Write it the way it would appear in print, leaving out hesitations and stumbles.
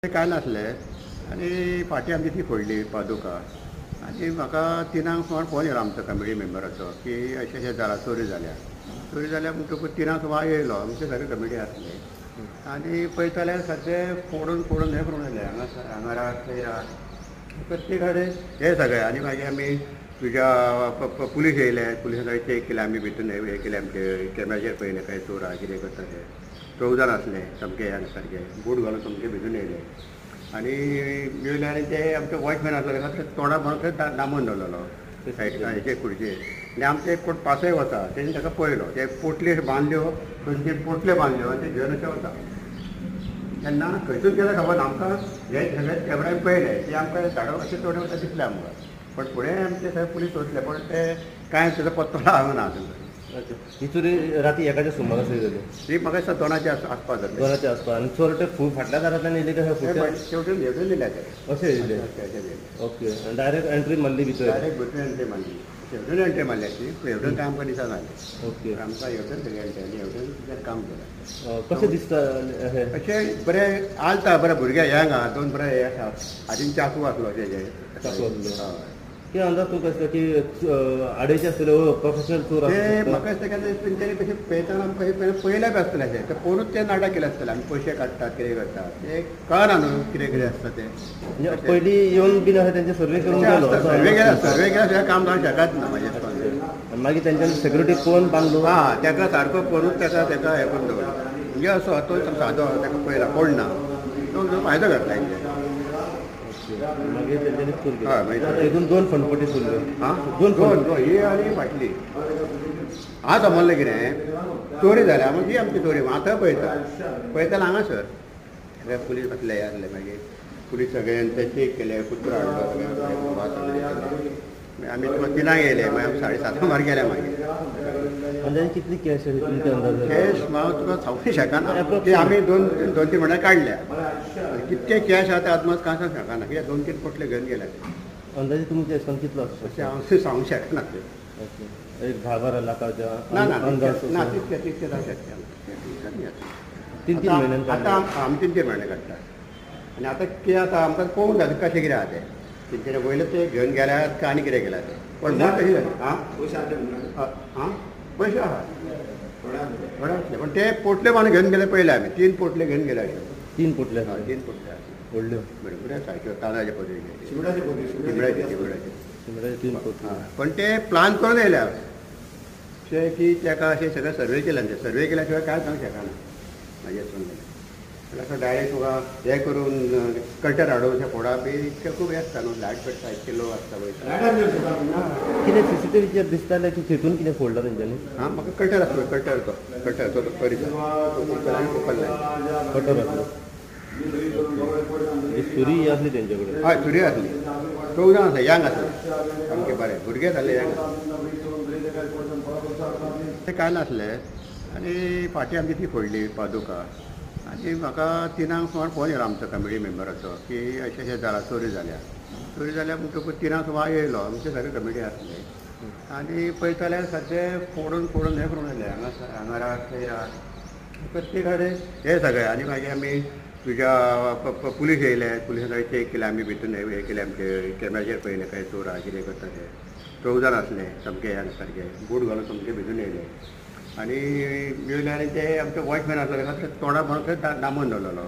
ते काय नासले आणि फाटी आमची ती फोडली पादुका आणि म्हाका तिनांक सुमार फोन येयलो आमचो कमिटी मेंबराचो की अशें अशें जाला चोरी जाल्या म्हणटकूच तिनांक सुमार येयलो आमचे सगळे कमिटी आसले आणि पळयताल्यार सगळे फोडून फोडून हें करून येयले हांगा रात थंय रात प्रत्येक कडेन हे सगळे आणि मागीर आमी तुज्या पुलीस येयले पुलिसांनी चेक केले आमी भितून हे केले आमचे कॅमेराचेर पळयले काय चोर आहा कितें करता ते 14 जाण आसले सामके सारके बूट घालून सामके भितून येयले आणि येयले आनी ते आमचे वॉचमॅन आसले खातीर तोंडार म्हणून थंय दामून दवरलेलो ते सायडीक हेचे खुर्चेर आनी आमचे एक कोण पासय वता तेणी ताका पळयलो ते पोटली बांदल्यो 2-3 पोटले बांदल्यो आनी ते घेवन अशें वता तेन्ना खंयसून गेले खबर ना आमकां हे सगळे कॅमेरान पळयले ते आमकां झाडां अशें थोडे वता दिसलें आमकां पण फुडें आमचे सगळे पुलीस वतले पण ते कांय तेजो पत्तो लागना अजून ही चोरी राती एकाच्या सुमारास जाली ती म्हाका दिसता 2च्या आसपास जाली 2च्या आसपास आणि चोरटे फाटल्या दारांतल्यान येयले काय शेवटी हेवटेन दिल्या ते अशें येयले ओके डायरेक्ट एंट्री मारली भितर डायरेक्ट भितर एंट्री मारली शेवटेन एंट्री मारली आसली हेवटेन काय आमकां दिसना जालें ओके आमकां हेवटेन सगळें एंट्री आनी हेवटेन कितें काम केलें कशें दिसता हे अशें बरें आलता बरें भुरगे ह्यांग आहा 2 बरें हे आसा हातीन चाकू आसलो अशें चाकू आसलो कितें अंदाज तुका दिसता की आडेचे आसतले प्रोफेशनल चोर ते म्हाका दिसता की तेंच्यांनी कशें पळयतना आमकां पळयल्या बी आसतलें अशें ते पळोवनूच ते नाटक केलें आसतलें आमी पयशे काडटात कितें करतात ते कळना न्हू कितें कितें आसता तें म्हणजे पयलीं येवन बीन अशें तेंचे सर्वे करून गेलो सर्वे केल्या काम जावंक शकत ना म्हाजे दिसपाक मागीर तेंच्यानी सेक्युरिटी पळोवन बांदलो हां ताका सारको करून ताका हें करून दवरलो म्हणजे असो तो सादो ताका पळयला कोण ना तो फायदो घेतला हेंचे मागीर तेंच्यांनी चोर केली हय मागीर हितून 2 फणपटी चोरल्यो हां दोन ही आनी फाटली हांव समजलें कितें चोरी जाल्या ती आमची चोरी आतां पळयताले हांगासर सगळे पुलीस बसले आसले मागीर पुलीस सगळ्यांनी ते चेक केले कुत्रो हाडलो आमी तुका 3 येयले मागीर आमी 7:30 सुमार गेले मागीर अंदाजे कितली कॅश तुमच्या अंदाज कॅश हांव तुका सांगूंक शकना ती आमी 2-3 म्हयने काडल्या कितके कॅश आहा ते अदमास कांय सांगूंक शकना कित्याक 2-3 पोटले घेवन गेले अंदाजे तुमचे अशें कितलो आसता अशें हांव सांगूंक शकना ते एक 10-12 लाखाच्या ना तितके जावंक शकना 3-3 म्हयन्यान आतां आमी 3-3 म्हयने काडटा आनी आतां कितें आतां आमकां पळोवंक जाय कशें कितें आहा तें तेंच्यानी वयले ते घेवन गेल्यात काय आनी कितें केल्यात पण म्हण कशी जाली आं पयशे आहा थोडे आसले पण ते पोटले बांदून घेवन गेले पळयले आमी 3 पोटले घेवन गेले अशे 3 पोटले 3 पोटले व्हडल्यो बरें सारक्यो तांदळाचे पद्दतीचे चिबडाचे 3 पोटले पण ते प्लान करून येयले अशें की ताका अशें सगळें सर्वे केले सर्वे केल्या शिवाय कांय सांगूंक शकना म्हाजे समजलें असं डायरेक्ट तुका हें करून कल्टर हाडून अशें फोडा बी इतकें खूब हें आसता न्हू लायट पेटता इतके लोक आसता वयता कितें सीसीटीव्हीचेर दिसतालें की तितून कितें फोडला तेंच्यांनी हां म्हाका कल्टर आसलो कल्टर तो करीत कटर आसलो सुरी आसली तेंचे कडेन हय सुरी आसली 14 जाण आसा यंग आसले सामके बरें भुरगे जाल्ले यंग ते काय नासले आनी फाटी आमची ती फोडली पादुका आणि म्हाका तिनांक सुमार फोन येयलो आमचो कमिटी मेंबराचो की अशें अशें जाला चोरी जाल्या म्हणटकूच तिनांक सुमार येयलो आमचे सगळे कमिटी आसले आनी पळयताल्यार सगळे फोडून फोडून हें करून येयले हांगा रात थंय रात प्रत्येक कडेन हे सगळे आनी मागीर आमी तुज्या पुलीस येयले पुलिसांनी चेक केले आमी भितून हे केले आमचे कॅमेराचेर पळयले काय चोर आहा कितें करता ते 14 जाण आसले सामके सारके बूट घालून सामके भितून येयले आणि येयले आनी ते आमचे वॉचमॅन आसले खातीर तोंडार म्हणून थंय दामून दवरलेलो